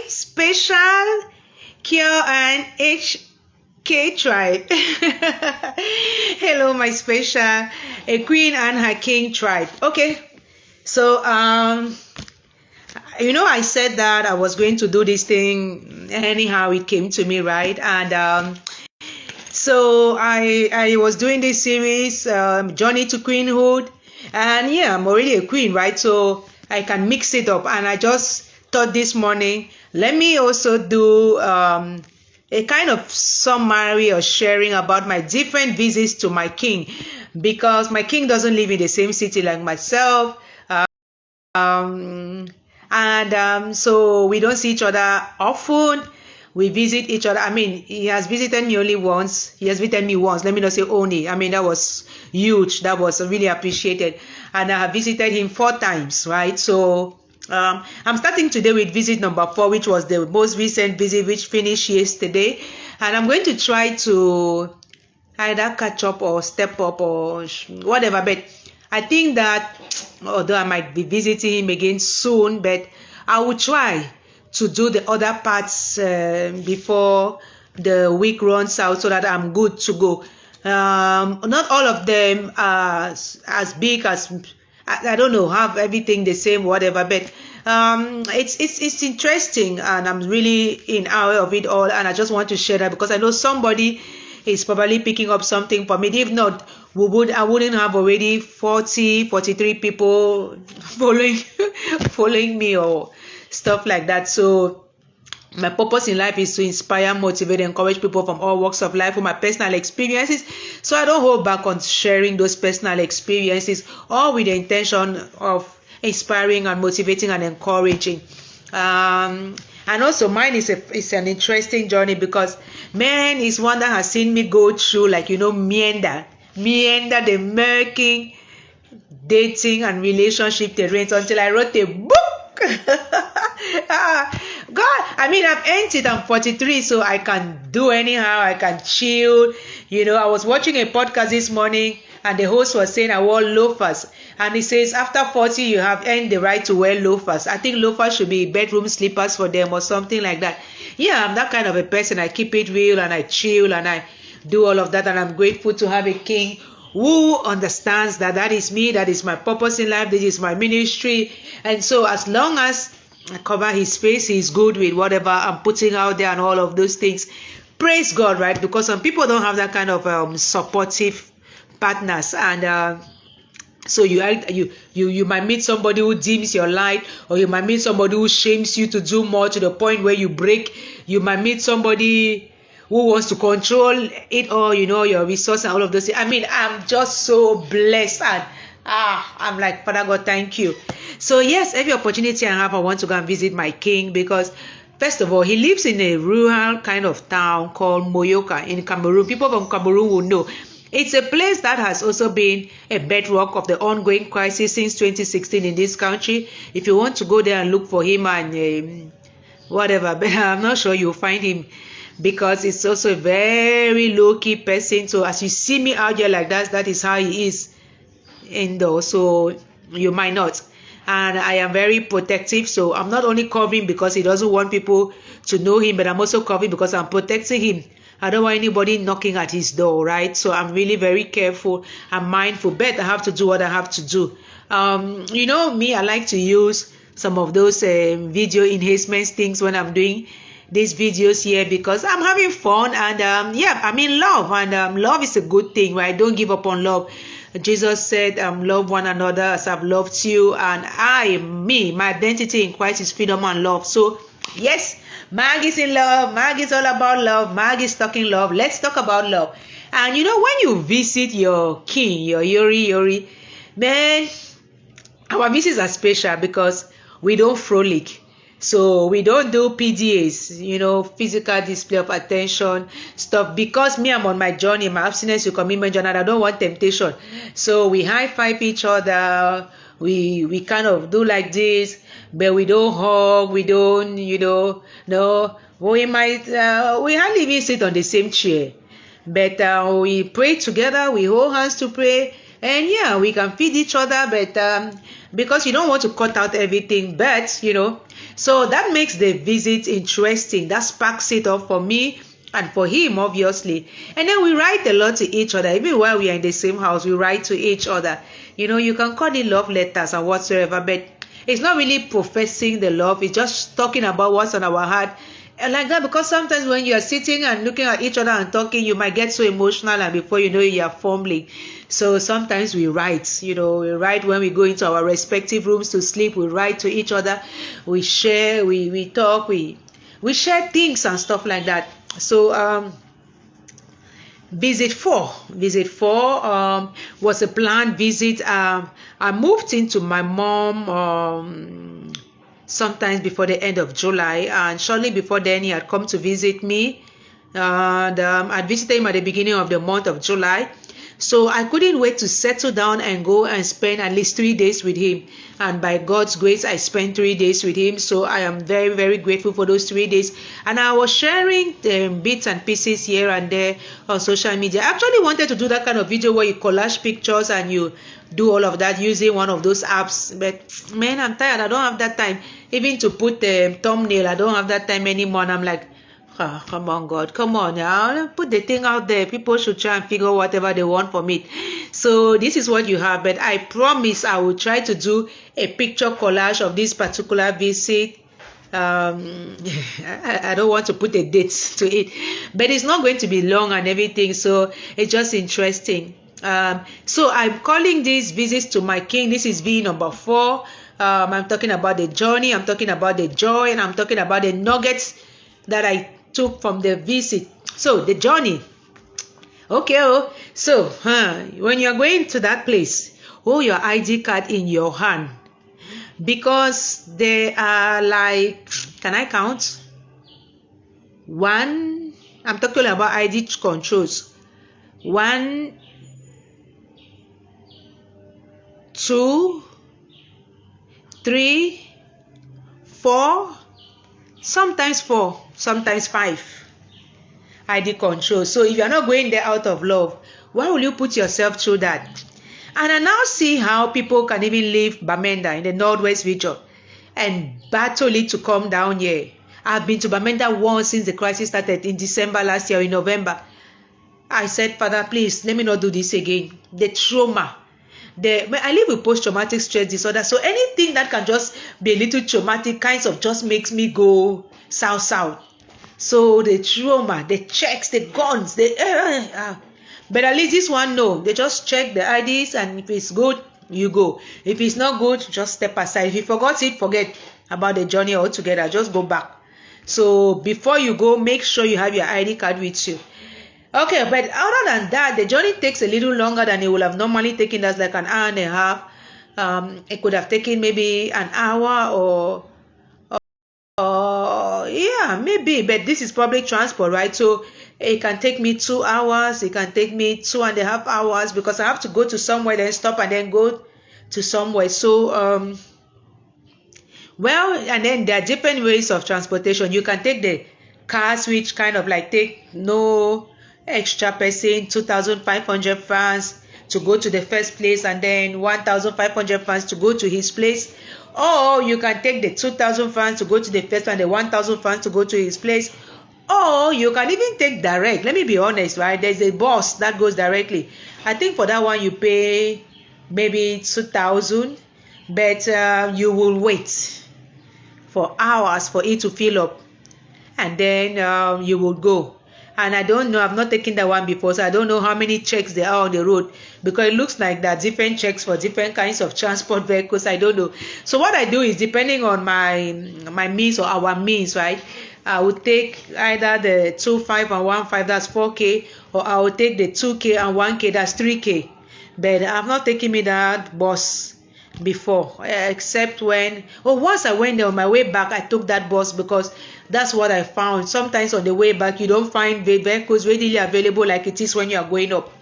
special Q&herH tribe. Hello, my special a queen and her king tribe. Okay, so I said that I was going to do this thing anyhow it came to me, right? And so I was doing this series, Journey to Queenhood, and yeah, I'm already a queen, right? So I can mix it up, and I just thought this morning, let me also do a kind of summary or sharing about my different visits to my king, because my king doesn't live in the same city like myself. So we don't see each other often. We visit each other. I mean, he has visited me only once. He has visited me once. Let me not say only. I mean, that was huge. That was really appreciated. And I have visited him 4 times, right? So I'm starting today with visit number 4, which was the most recent visit, which finished yesterday. And I'm going to try to either catch up or step up or whatever. But I think that, although I might be visiting him again soon, but I will try to do the other parts before the week runs out, so that I'm good to go. Not all of them are as big as, I don't know, have everything the same, whatever, but it's interesting, and I'm really in awe of it all, and I just want to share that because I know somebody is probably picking up something from it. If not, I wouldn't have already 43 people following me or stuff like that. So my purpose in life is to inspire, motivate, encourage people from all walks of life with my personal experiences. So I don't hold back on sharing those personal experiences, all with the intention of inspiring and motivating and encouraging. And also mine is an interesting journey, because man is one that has seen me go through, like, meander the murking dating and relationship terrains until I wrote a book. God, I mean, I've earned it. I'm 43, so I can do anyhow. I can chill. I was watching a podcast this morning, and the host was saying I wore loafers, and he says after 40 you have earned the right to wear loafers. I think loafers should be bedroom slippers for them or something like that. Yeah, I'm that kind of a person. I keep it real, and I chill, and I do all of that, and I'm grateful to have a king who understands that is me, that is my purpose in life, this is my ministry. And so as long as I cover his face, he's good with whatever I'm putting out there and all of those things. Praise God, right? Because some people don't have that kind of supportive partners, and so you might meet somebody who dims your light, or you might meet somebody who shames you to do more to the point where you break. You might meet somebody who wants to control it all, your resource and all of those things. I mean, I'm just so blessed, and I'm like, Father God, thank you. So yes, every opportunity I have, I want to go and visit my king, because first of all, he lives in a rural kind of town called Muyuka in Cameroon. People from Cameroon will know. It's a place that has also been a bedrock of the ongoing crisis since 2016 in this country. If you want to go there and look for him and whatever, but I'm not sure you'll find him, because it's also a very low-key person. So as you see me out there like that is how he is indoors. So you might not. And I am very protective, so I'm not only covering because he doesn't want people to know him, but I'm also covering because I'm protecting him. I don't want anybody knocking at his door, right? So I'm really very careful and mindful, but I have to do what I have to do. Me, I like to use some of those video enhancements things when I'm doing these videos here, because I'm having fun, and I'm in love, and love is a good thing, right? Don't give up on love. Jesus said, love one another as I've loved you, and my identity in Christ is freedom and love. So yes, Mag is in love. Mag is all about love. Mag is talking love. Let's talk about love. And when you visit your king, your Yori, man, our visits are special because we don't frolic. So we don't do PDAs, physical display of attention stuff, because me, I'm on my journey, my abstinence to commitment journey, and I don't want temptation. So we high five each other. We kind of do like this, but we don't hug. We don't, no. We might, we hardly even sit on the same chair, but we pray together. We hold hands to pray. And yeah, we can feed each other, but because you don't want to cut out everything, but so that makes the visit interesting. That sparks it up for me and for him, obviously. And then we write a lot to each other. Even while we are in the same house, we write to each other. You can call it love letters and whatsoever, but it's not really professing the love. It's just talking about what's on our heart. And like that, because sometimes when you are sitting and looking at each other and talking, you might get so emotional, and before you know it, you are fumbling. So sometimes we write, we write when we go into our respective rooms to sleep. We write to each other, we share, we talk, we share things and stuff like that. So visit four was a planned visit. I moved into my mom sometimes before the end of July, and shortly before then he had come to visit me, and I visited him at the beginning of the month of July. So I couldn't wait to settle down and go and spend at least 3 days with him, and by God's grace I spent 3 days with him. So I am very, very grateful for those 3 days, and I was sharing bits and pieces here and there on social media. I actually wanted to do that kind of video where you collage pictures and you do all of that using one of those apps, but man, I'm tired. I don't have that time even to put the thumbnail. I don't have that time anymore, and I'm like, come on, God, come on now, put the thing out there. People should try and figure whatever they want from it. So this is what you have, but I promise I will try to do a picture collage of this particular visit. I don't want to put a date to it, but it's not going to be long and everything, so it's just interesting. So I'm calling these visits to my king. This is V number 4. I'm talking about the journey, I'm talking about the joy, and I'm talking about the nuggets that I took from the visit. So the journey. Okay, so when you're going to that place, hold your ID card in your hand, because they are like, can I count? 1, I'm talking about ID controls. 1, 2, 3, 4, sometimes 4, sometimes 5 ID control. So if you're not going there out of love, why will you put yourself through that? And I now see how people can even leave Bamenda in the Northwest region and battle it to come down here. I've been to Bamenda once since the crisis started in December last year, in November. I said, Father, please, let me not do this again. The trauma. I live with post-traumatic stress disorder, so anything that can just be a little traumatic kinds of just makes me go south. So the trauma, the checks, the guns, but at least this one, no, they just check the IDs, and if it's good, you go. If it's not good, just step aside. If you forgot it, forget about the journey altogether, just go back. So before you go, make sure you have your ID card with you. Okay, but other than that, the journey takes a little longer than it would have normally taken us, like an hour and a half. It could have taken maybe an hour or yeah, maybe, but this is public transport, right? So it can take me 2 hours, it can take me 2.5 hours, because I have to go to somewhere, then stop, and then go to somewhere. So well, and then there are different ways of transportation. You can take the cars, which kind of like take no extra person, 2,500 francs to go to the first place, and then 1,500 francs to go to his place. Or you can take the 2,000 francs to go to the first one, the 1,000 francs to go to his place. Or you can even take direct. Let me be honest, right? There's a bus that goes directly. I think for that one you pay maybe 2,000, but you will wait for hours for it to fill up, and then you will go. And I don't know, I've not taken that one before, so I don't know how many checks there are on the road, because it looks like there are different checks for different kinds of transport vehicles. I don't know. So what I do is, depending on my means or our means, right, I would take either the 2.5 and 1.5, that's 4K, or I would take the 2K and 1K, that's 3K. But I've not taken me that bus before, except when once I went there on my way back, I took that bus, because that's what I found. Sometimes on the way back you don't find the vehicles readily available like it is when you are going up.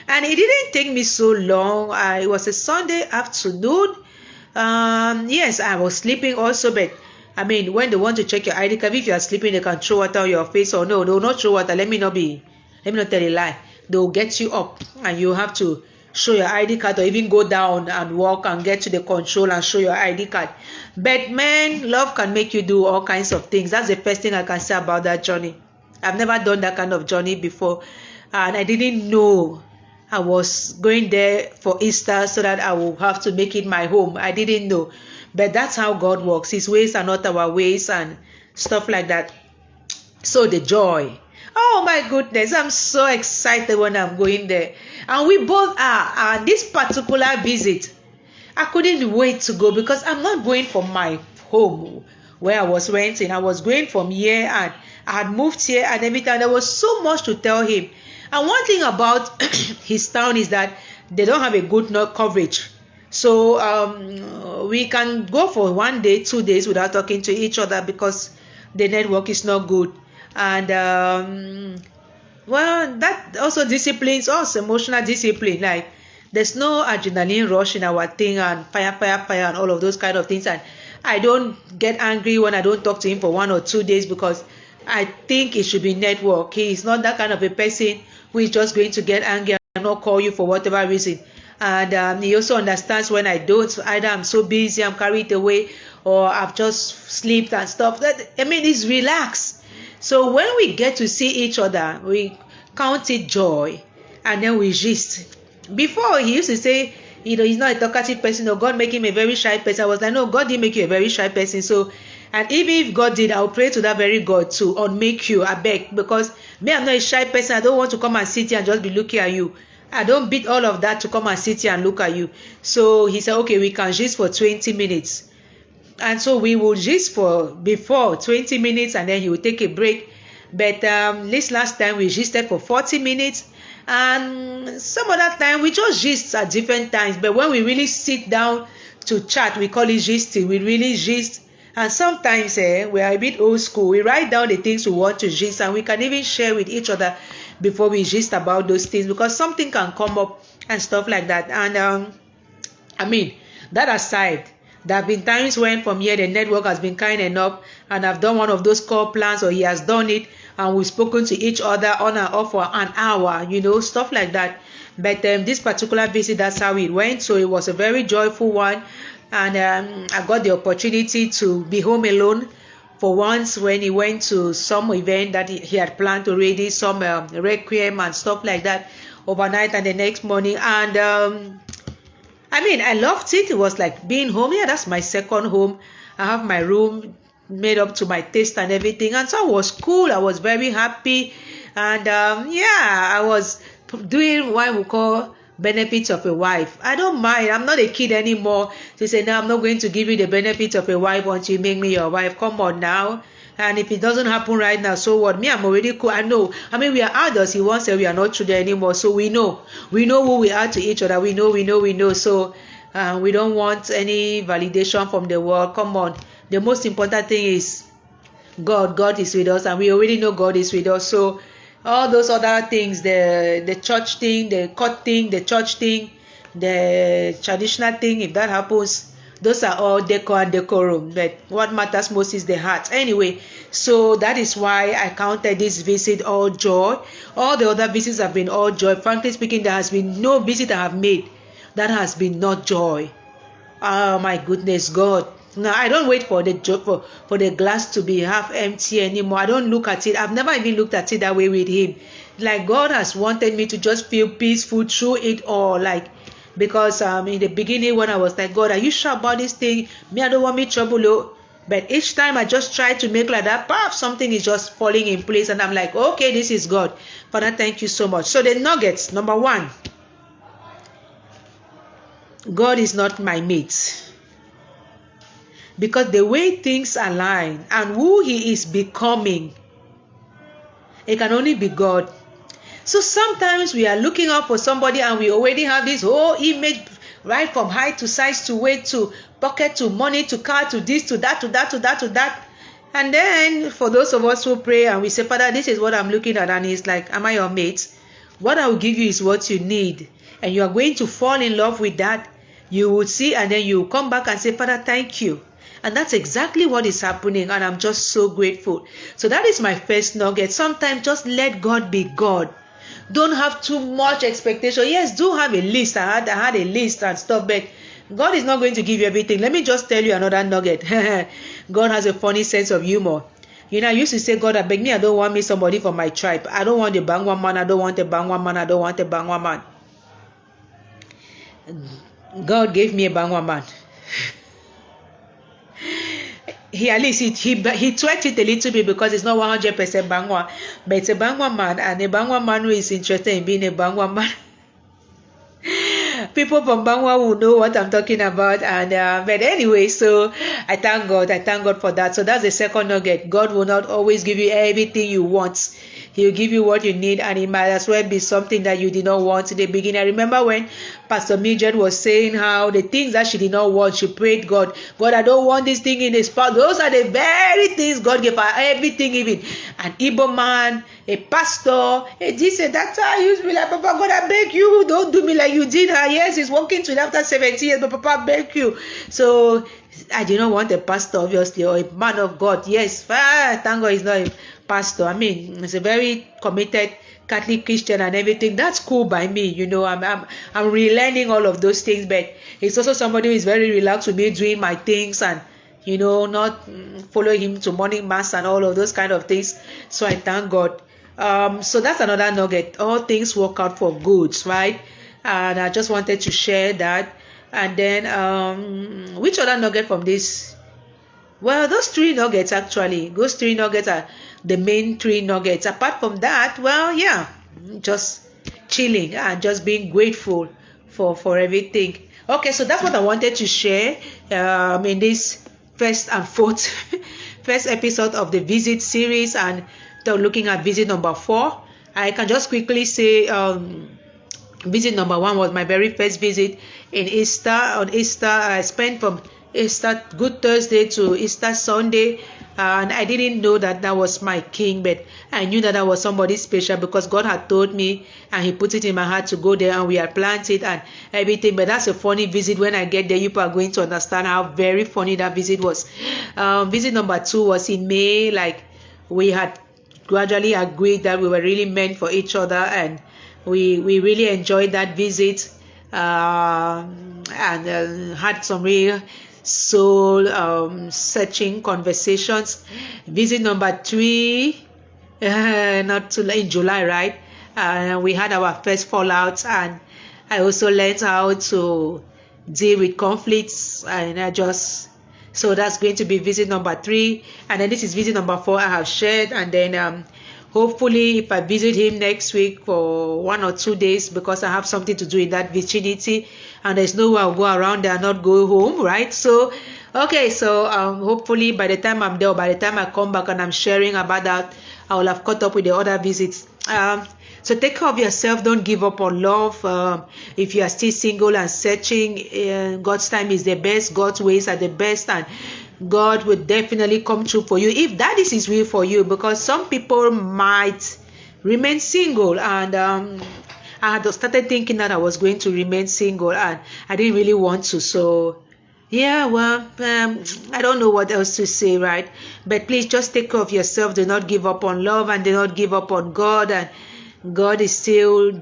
And it didn't take me so long. It was a Sunday afternoon. Yes, I was sleeping also, but I mean, when they want to check your ID card, if you are sleeping, they can throw water on your face. Or no, they will not throw water. Let me not tell a lie. They will get you up, and you have to show your ID card, or even go down and walk and get to the control and show your ID card. But man, love can make you do all kinds of things. That's the first thing I can say about that journey. I've never done that kind of journey before, and I didn't know I was going there for Easter so that I will have to make it my home. I didn't know. But that's how God works. His ways are not our ways and stuff like that. So the joy. Oh my goodness, I'm so excited when I'm going there. And we both are. And this particular visit, I couldn't wait to go, because I'm not going from my home where I was renting. I was going from here, and I had moved here and everything. There was so much to tell him. And one thing about his town is that they don't have a good coverage. So we can go for 1 day, 2 days without talking to each other because the network is not good. And well, that also disciplines us, emotional discipline. Like, there's no adrenaline rush in our thing, and fire and all of those kind of things. And I don't get angry when I don't talk to him for 1 or 2 days, because I think it should be network. He is not that kind of a person who is just going to get angry and not call you for whatever reason. And he also understands when I don't. Either I'm so busy, I'm carried away, or I've just slept and stuff. It's relaxed. So when we get to see each other, we count it joy, and then we gist. Before, he used to say, he's not a talkative person, or God make him a very shy person. I was like, no, God didn't make you a very shy person. So, and even if God did, I'll pray to that very God to unmake you, I beg, because me, I'm not a shy person. I don't want to come and sit here and just be looking at you. I don't beat all of that to come and sit here and look at you. So he said, okay, we can gist for 20 minutes. And so we will gist for before 20 minutes, and then he will take a break. But this last time we gisted for 40 minutes. And some other time we just gist at different times. But when we really sit down to chat, we call it gisting. We really gist. And sometimes we are a bit old school. We write down the things we want to gist, and we can even share with each other before we gist about those things, because something can come up and stuff like that. And that aside, there have been times when from here the network has been kind enough, and I've done one of those call plans, or he has done it, and we've spoken to each other on and off for an hour, stuff like that. But this particular visit, that's how it went. So it was a very joyful one. And I got the opportunity to be home alone for once, when he went to some event that he had planned already, some requiem and stuff like that overnight and the next morning. And I loved it. It was like being home. Yeah, that's my second home. I have my room made up to my taste and everything. And so it was cool. I was very happy. And I was doing what we call benefits of a wife. I don't mind. I'm not a kid anymore to say, no, I'm not going to give you the benefits of a wife until you make me your wife. Come on now. And if it doesn't happen right now, so what? Me, I'm already cool. I know. We are adults. He won't say we are not children anymore. So we know who we are to each other. We know. So we don't want any validation from the world. Come on. The most important thing is God. God is with us, and we already know God is with us. So all those other things, the church thing, the court thing, the church thing, the traditional thing, if that happens, those are all decor and decorum. But what matters most is the heart. Anyway, so that is why I counted this visit all joy. All the other visits have been all joy. Frankly speaking, there has been no visit I have made that has been not joy. Oh my goodness, God. Now, I don't wait for the glass to be half empty anymore. I don't look at it. I've never even looked at it that way with him. Like, God has wanted me to just feel peaceful through it all. Like, because in the beginning when I was like, God, are you sure about this thing? Me, I don't want me trouble. Oh. But each time I just try to make like that, something is just falling in place. And I'm like, okay, this is God. Father, thank you so much. So the nuggets, number one, God is not my mate. Because the way things align and who he is becoming, it can only be God. So sometimes we are looking out for somebody and we already have this whole image, right from height to size to weight to pocket to money to car to this to that to that to that to that. And then for those of us who pray and we say, Father, this is what I'm looking at. And he's like, am I your mate? What I will give you is what you need. And you are going to fall in love with that. You will see, and then you will come back and say, Father, thank you. And that's exactly what is happening, and I'm just so grateful. So that is my first nugget. Sometimes just let God be God. Don't have too much expectation. Yes, do have a list. I had a list and stuff, but God is not going to give you everything. Let me just tell you another nugget. God has a funny sense of humor. I used to say, God, I beg me, I don't want me somebody from my tribe. I don't want a Bangwa man. I don't want a Bangwa man. I don't want a Bangwa man. God gave me a Bangwa man. At least he tweaked it a little bit because it's not 100% Bangwa, but it's a Bangwa man, and a Bangwa man who is interested in being a Bangwa man. People from Bangwa will know what I'm talking about. And but anyway, so I thank God for that. So that's the second nugget. God will not always give you everything you want. He'll give you what you need, and it might as well be something that you did not want in the beginning. I remember when Pastor Midget was saying how the things that she did not want, she prayed God, I don't want this thing in the spouse. Those are the very things God gave her, everything, even an Igbo man, a pastor, a this, a that. I used to be like, Papa, God, I beg you, don't do me like you did her. Yes, he's walking to it after 70 years, but Papa, I beg you. So I did not want a pastor, obviously, or a man of God. Yes, thank God he's not a pastor. I mean, he's a very committed Catholic Christian and everything. That's cool by me. I'm relearning all of those things, but it's also somebody who is very relaxed with me doing my things and not following him to morning mass and all of those kind of things. So I thank God. So that's another nugget. All things work out for good, right? And I just wanted to share that. And then which other nugget from this? Well, those three nuggets actually. Those three nuggets are the main three nuggets. Apart from that, well, yeah, just chilling and just being grateful for everything. Okay, so that's what I wanted to share in this first episode of the visit series, and looking at visit number 4. I can just quickly say visit number 1 was my very first visit in Easter. On Easter, I spent from Easter Good Thursday to Easter Sunday, and I didn't know that was my king, but I knew that was somebody special because God had told me and he put it in my heart to go there, and we had planned it and everything. But that's a funny visit. When I get there, you are going to understand how very funny that visit was. Visit number 2 was in May. Like, we had gradually agreed that we were really meant for each other, and we really enjoyed that visit, and had some real soul searching conversations. Visit number 3, not too late, in July, right? We had our first fallout, and I also learned how to deal with conflicts, and so that's going to be visit number 3, and then this is visit number 4 I have shared. And then hopefully if I visit him next week for 1 or 2 days, because I have something to do in that vicinity, and there's no way I'll go around there and not go home, right? So okay, so hopefully by the time I'm there, or by the time I come back and I'm sharing about that, I will have caught up with the other visits. So take care of yourself. Don't give up on love. If you are still single and searching, God's time is the best. God's ways are the best, and God will definitely come true for you if that is His will for you. Because some people might remain single, and I had started thinking that I was going to remain single, and I didn't really want to. So yeah, well, I don't know what else to say, right? But please just take care of yourself. Do not give up on love, and do not give up on God. And God is still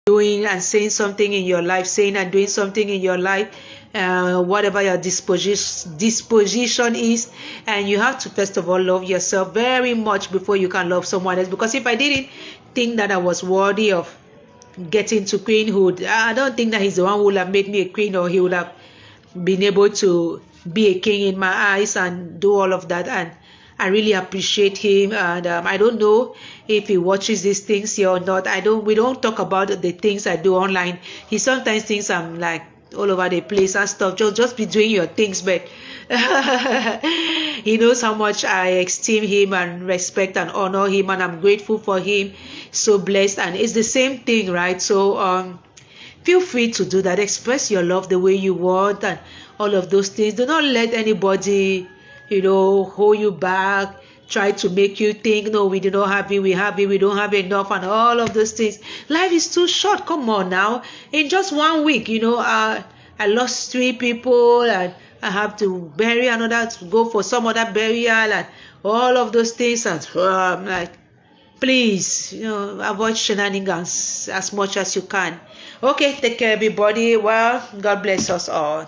doing and saying something in your life, saying and doing something in your life, whatever your disposition is. And you have to first of all love yourself very much before you can love someone else. Because if I didn't think that I was worthy of getting to queenhood, I don't think that He's the one who would have made me a queen, or He would have been able to be a king in my eyes and do all of that. And I really appreciate Him, and I don't know if He watches these things here or not. We don't talk about the things I do online. He sometimes thinks I'm like all over the place and stuff. Just be doing your things, but He knows how much I esteem Him and respect and honor Him, and I'm grateful for Him. So blessed, and it's the same thing, right? So feel free to do that. Express your love the way you want, and all of those things. Do not let anybody hold you back, try to make you think, no, we do not have it, we have it, we don't have enough, and all of those things. Life is too short. Come on now. In just 1 week, I lost 3 people, and I have to bury another, to go for some other burial, and all of those things. And I'm like, please, avoid shenanigans as much as you can. Okay, take care, everybody. Well, God bless us all.